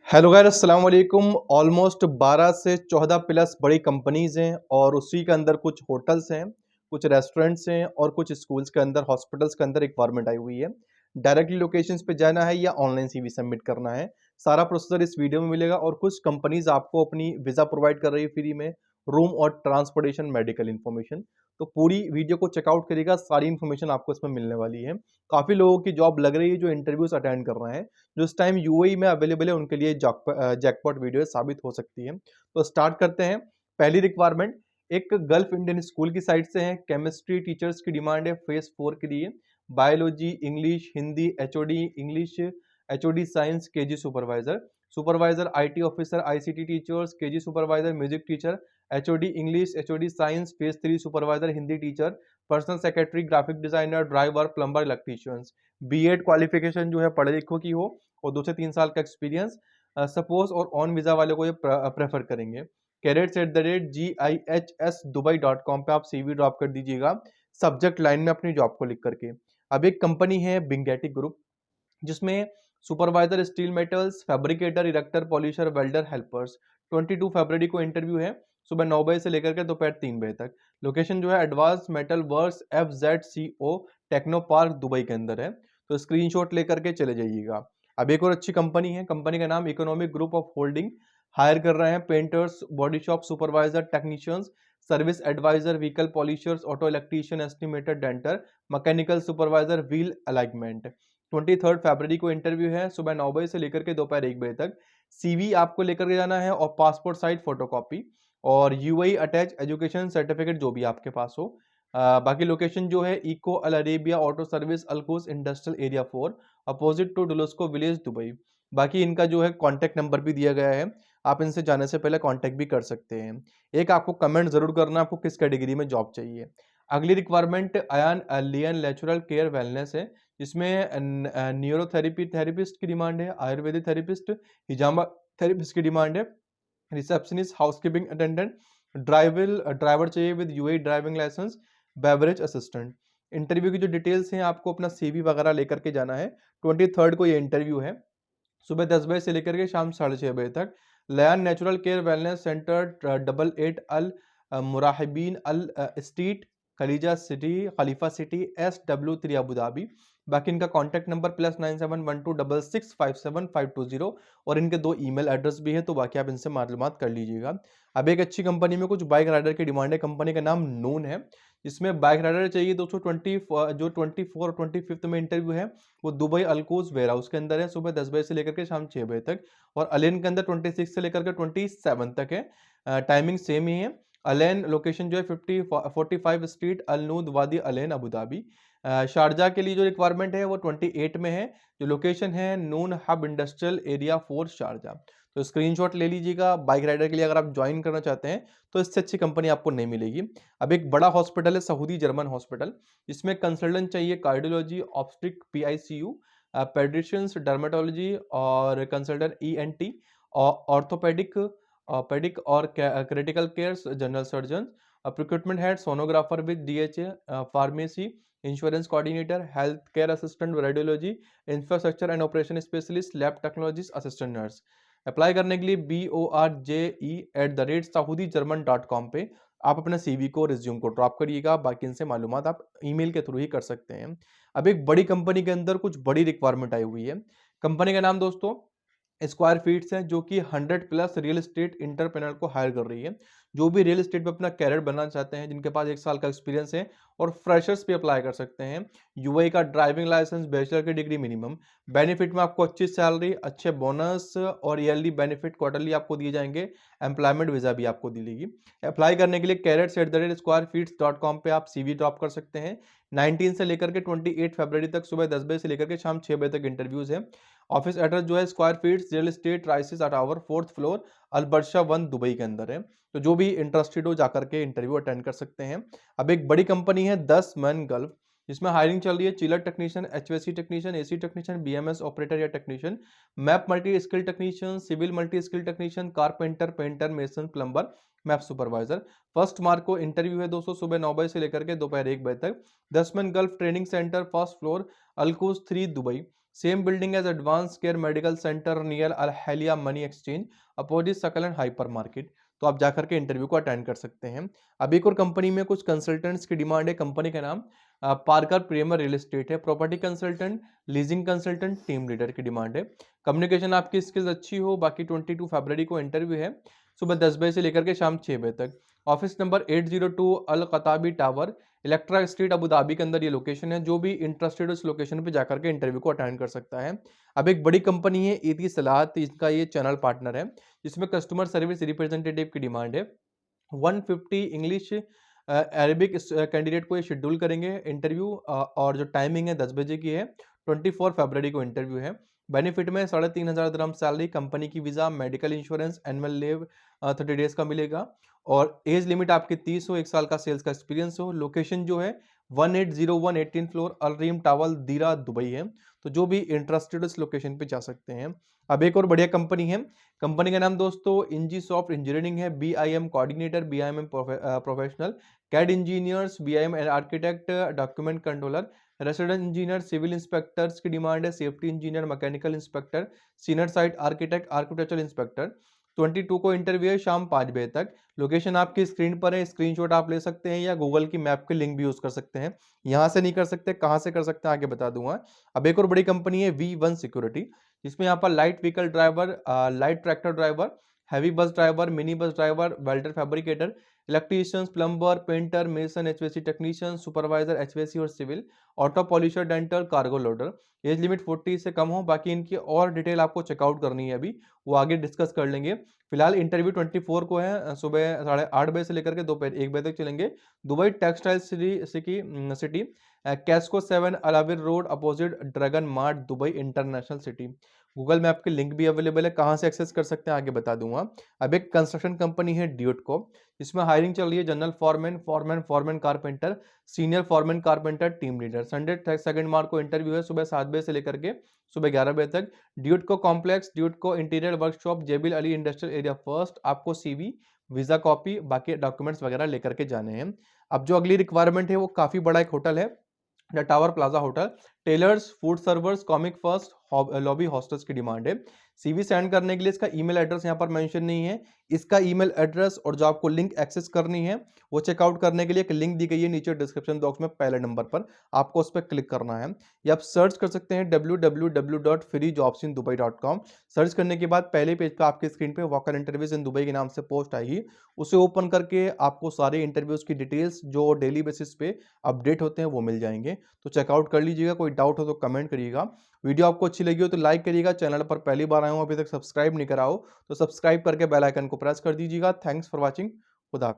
Hello guys, अस्सलाम वालेकुम। Almost 12 से 14 प्लस बड़ी कंपनीज़ हैं और उसी के अंदर कुछ होटल्स हैं, कुछ रेस्टोरेंट्स हैं और कुछ स्कूल्स के अंदर, हॉस्पिटल्स के अंदर रिक्वायरमेंट आई हुई है। डायरेक्टली लोकेशंस पे जाना है या ऑनलाइन सीवी सबमिट करना है, सारा प्रोसीजर इस वीडियो में मिलेगा। और कुछ कंपनीज़ आपको अपनी वीज़ा प्रोवाइड कर रही है फ्री में, रूम और ट्रांसपोर्टेशन, मेडिकल इन्फॉर्मेशन। तो पूरी वीडियो को चेकआउट करिएगा, सारी इन्फॉर्मेशन आपको इसमें मिलने वाली है। काफ़ी लोगों की जॉब लग रही है जो इंटरव्यूज़ अटेंड कर रहे हैं। जो इस टाइम यूएई में अवेलेबल है उनके लिए जैकपॉट वीडियो साबित हो सकती है। तो स्टार्ट करते हैं। पहली रिक्वायरमेंट एक गल्फ इंडियन स्कूल की साइड से है। केमिस्ट्री टीचर्स की डिमांड है फेज 4 के लिए। Biology, English, Hindi, HOD English, HOD science, KG supervisor, supervisor IT officer, ICT teachers, KG supervisor, music teacher, HOD English, HOD science, phase 3 supervisor, Hindi teacher, personal secretary, graphic designer, driver, plumber, electricians. BEd qualification जो है पढ़े लिखों की हो और 2 से 3 साल का experience suppose, और ऑन वीजा वाले को ये प्रेफर करेंगे। careers@gihsdubai.com पे आप सीवी ड्रॉप कर दीजिएगा सब्जेक्ट लाइन में अपनी जॉब को लिख करके। अब एक कंपनी है बिंगेटिक ग्रुप, जिसमें supervisor steel metals, fabricator, erector, polisher, welder, helpers. 22 फरवरी को इंटरव्यू है, सुबह 9 बजे से लेकर के दोपहर 3 बजे तक। लोकेशन जो है Advance Metal Works FZCO Techno Park Dubai के अंदर है। तो स्क्रीनशॉट लेकर के चले जाइएगा। अब एक और अच्छी कंपनी है, कंपनी का नाम economic group of holding. Hire कर रहे हैं painters, body shop supervisor, technicians, service advisor, vehicle polishers, auto electrician, estimator, dentor, mechanical supervisor, wheel alignment. 23 फरवरी को इंटरव्यू है, सुबह 9 बजे से लेकर के दोपहर 1 बजे तक। सीवी आपको लेकर के जाना है और पासपोर्ट साइज फोटोकॉपी और यूएई अटैच एजुकेशन सर्टिफिकेट जो भी आपके पास हो। बाकी लोकेशन जो है eco al Arabia auto service, Al Quoz industrial area 4, opposite to डुलोस्को विलेज दुबई। बाकी इनका जो है कॉन्टैक्ट नंबर भी दिया गया है, आप इनसे जाने से पहले कॉन्टैक्ट भी कर सकते हैं। एक आपको कमेंट जरूर करना आपको किस कैटेगरी में जॉब चाहिए। अगली रिक्वायरमेंट अयान लियन नेचुरल केयर वेलनेस है, जिसमें न्यूरोथेरेपी थेरेपिस्ट की डिमांड है, आयुर्वेदिक थेरेपिस्ट, हिजामा थेरेपिस्ट की डिमांड है, रिसेप्शनिस्ट, हाउसकीपिंग अटेंडेंट, ड्राइवर चाहिए with UAE driving license, beverage assistant. Interview की जो डिटेल्स हैं आपको अपना सीवी वगैरह लेकर के जाना है। 23 को ये इंटरव्यू है, सुबह 10 बजे से लेकर के शाम 6:30 बजे तक। लयान नेचुरल केयर वेलनेस सेंटर, 88 अल मुराहिबीन अल स्ट्रीट, खलीफा सिटी, SW3 अबू धाबी। बाकी इनका कॉन्टैक्ट नंबर +971266575520 और इनके 2 ईमेल एड्रेस भी है, तो बाकी आप इनसे मालूमात कर लीजिएगा। अब एक अच्छी कंपनी में कुछ बाइक राइडर की डिमांड है, कंपनी का नाम नून है। इसमें बाइक राइडर चाहिए 220, जो 24 और 25 में इंटरव्यू है वो दुबई अल्कोज वेयर हाउस के अंदर है, सुबह 10 बजे से लेकर के शाम 6 बजे तक। और अलेन के अंदर 26 से लेकर के 27 तक है, टाइमिंग सेम ही है। अलेन लोकेशन जो है 45 स्ट्रीट अल-नूद वादी अलेन अबू धाबी। शारजा के लिए जो रिक्वायरमेंट है वो 28 में है, जो लोकेशन है नून हब इंडस्ट्रियल एरिया 4 शारजा। तो स्क्रीनशॉट ले लीजिएगा। बाइक राइडर के लिए अगर आप ज्वाइन करना चाहते हैं तो इससे अच्छी कंपनी आपको नहीं मिलेगी। अब एक बड़ा हॉस्पिटल है सऊदी जर्मन हॉस्पिटल, जिसमें कंसल्टेंट चाहिए cardiology, obstetric, PICU, paediatricians, dermatology और कंसल्टेंट ENT, ऑर्थोपेडिक, पेडिक और critical care, general surgeon, recruitment head, sonographer with DHA, pharmacy, insurance coordinator, health care assistant, radiology, infrastructure and operation specialist, lab technologist, assistant nurse. Apply करने के लिए BORJE@saudijgerman.com पे आप अपने CV को, रिज्यूम को ड्रॉप करिएगा। बाकी इनसे मालूमात आप ईमेल के थ्रू ही कर सकते हैं। अब एक बड़ी कंपनी के अंदर कुछ बड़ी रिक्वायरमेंट आई हुई है। कंपनी का नाम दोस्तों स्क्वायर फीट्स है, जो कि 100 प्लस रियल एस्टेट इंटरप्रेन्योर को हायर कर रही है। जो भी रियल एस्टेट में अपना कैरियर बनाना चाहते हैं, जिनके पास 1 साल का एक्सपीरियंस है और फ्रेशर्स पे अप्लाई कर सकते हैं। यूएई का ड्राइविंग लाइसेंस, बैचलर की डिग्री मिनिमम। बेनिफिट में आपको अच्छी सैलरी, अच्छे बोनस और ईयरली बेनिफिट क्वार्टरली आपको दिए जाएंगे। एम्प्लॉयमेंट वीजा भी आपको दिलेगी। अप्लाई करने के लिए careers@squarefeets.com पे आप सीवी ड्रॉप कर सकते हैं। 19 से लेकर के 28 फरवरी तक सुबह 10 बजे से लेकर के शाम 6 बजे तक इंटरव्यूज है। ऑफिस एड्रेस जो है स्क्वायर फीट्स रियल एस्टेट राइसिस tower 4th floor Al Barsha 1 Dubai के अंदर है। तो जो भी इंटरेस्टेड हो जाकर के इंटरव्यू अटेंड कर सकते हैं। अब एक बड़ी कंपनी है 10 मैन गल्फ, जिसमें हायरिंग चल रही है chiller technician, HVAC technician, AC technician, BMS operator या technician, MEP multi skill technician, civil multi skill technician, carpenter, painter, mason, plumber, MEP supervisor. 1 मार्च को इंटरव्यू है दोस्तों, सुबह 9 बजे से लेकर के दोपहर 1 बजे तक। 10 man Gulf training centre, 1st floor, Al Quoz 3 Dubai. Same building as advance care medical centre near Al Ahalia money exchange opposite सकल एंड हाइपर मार्केट। तो आप जाकर के इंटरव्यू को अटेंड कर सकते हैं। अब एक और कंपनी में कुछ कंसल्टेंट्स की डिमांड है। कंपनी का नाम पार्कर प्रीमियर रियल एस्टेट है। Property consultant, leasing consultant, team leader की डिमांड है। कम्युनिकेशन आपकी स्किल्स अच्छी हो। बाकी 22 फरवरी को इंटरव्यू है, सुबह 10 बजे से लेकर के शाम 6 बजे तक। Office number 802 Al Qatabi tower, Electra street, Abu Dhabi के अंदर ये लोकेशन है। जो भी इंटरेस्टेड उस लोकेशन पे जाकर के इंटरव्यू को अटेंड कर सकता है। अब एक बड़ी कंपनी है इति सलाहत, इसका ये चैनल पार्टनर है, जिसमें कस्टमर सर्विस रिप्रेजेंटेटिव की डिमांड है। 150 इंग्लिश अरेबिक कैंडिडेट को ये शेड्यूल करेंगे इंटरव्यू, और जो टाइमिंग है 10 बजे की है। 24 फरवरी को इंटरव्यू है। बेनिफिट में 3,500 दिरहम सैलरी, कंपनी की visa, medical insurance, annual leave 30 days का मिलेगा, और एज लिमिट आपकी 30 हो, 1 साल का सेल्स का एक्सपीरियंस हो। लोकेशन जो है 1801 18 फ्लोर अलरीम टावल दीरा दुबई है। तो जो भी इंटरेस्टेड इस लोकेशन पे जा सकते हैं। अब एक और बढ़िया कंपनी है। कंपनी का नाम दोस्तों इंजी सॉफ्ट इंजीनियरिंग है। BIM coordinator, BIM professional, CAD engineers, BIM architect, document controller, resident engineer, civil inspectors की डिमांड है। Safety engineer, mechanical inspector, senior site architect, architecture inspector. 22 को इंटरव्यू है, शाम 5 बजे तक। लोकेशन आपकी स्क्रीन पर है, स्क्रीनशॉट आप ले सकते हैं या गूगल की मैप के लिंक भी यूज कर सकते हैं। यहां से नहीं कर सकते, कहां से कर सकते हैं आगे बता दूंगा। अब एक और बड़ी कंपनी है V1 सिक्योरिटी, जिसमें यहाँ पर light vehicle driver, light tractor driver, heavy bus driver, mini bus driver, welder fabricator, electricians, plumber, painter, mason, HVAC technician, supervisor HVAC और civil, auto polisher, dental, cargo loader. Age limit 40 से कम हो। बाकी इनकी और detail आपको checkout करनी है, अभी वो आगे डिस्कस कर लेंगे। फिलहाल इंटरव्यू 24 को है, सुबह 8:30 बजे से लेकर के दोपहर 1 बजे तक चलेंगे। दुबई टेक्सटाइल सिटी, कैस्को 7 Al Awir road opposite Dragon Mart, Dubai international city. Google map के लिंक भी अवेलेबल है, कहां से एक्सेस कर सकते हैं आगे बता दूंगा। अब एक कंस्ट्रक्शन कंपनी है ड्यूटको, इसमें हायरिंग चल रही है। General foreman carpenter, senior foreman carpenter, team leader. Sunday 2 March को इंटरव्यू है, सुबह 7 बजे से लेकर के सुबह 11 बजे तक। Dutco complex, Dutco interior workshop, Jebel Ali industrial area first. आपको CV, वीजा कॉपी, बाकी डॉक्यूमेंट्स वगैरह लेकर के जाने हैं। अब जो अगली रिक्वायरमेंट है वो काफी बड़ा एक होटल है, the tower plaza hotel. Tailors, food servers, comic first, lobby hostels की डिमांड है। CV सेंड करने के लिए इसका ईमेल एड्रेस यहाँ पर मेंशन नहीं है। इसका ईमेल एड्रेस और जो आपको लिंक एक्सेस करनी है वो चेकआउट करने के लिए एक लिंक दी गई है नीचे डिस्क्रिप्शन बॉक्स में, पहले नंबर पर आपको उस पर क्लिक करना है। या आप सर्च कर सकते हैं www.freejobsindubai.com। सर्च करने के बाद पहले पेज पर आपके स्क्रीन पे वॉकर इंटरव्यूज इन दुबई के नाम से पोस्ट आएगी। उसे ओपन करके आपको सारे इंटरव्यूज की डिटेल्स जो डेली बेसिस पे अपडेट होते हैं वो मिल जाएंगे। तो चेकआउट कर लीजिएगा। कोई डाउट हो तो कमेंट करिएगा। वीडियो आपको अच्छी लगी हो तो लाइक करिएगा। चैनल पर पहली बार आए हो, अभी तक सब्सक्राइब नहीं करा हो तो सब्सक्राइब करके बेल आइकन को प्रेस कर दीजिएगा। Thanks for watching. खुदा हाफिज़।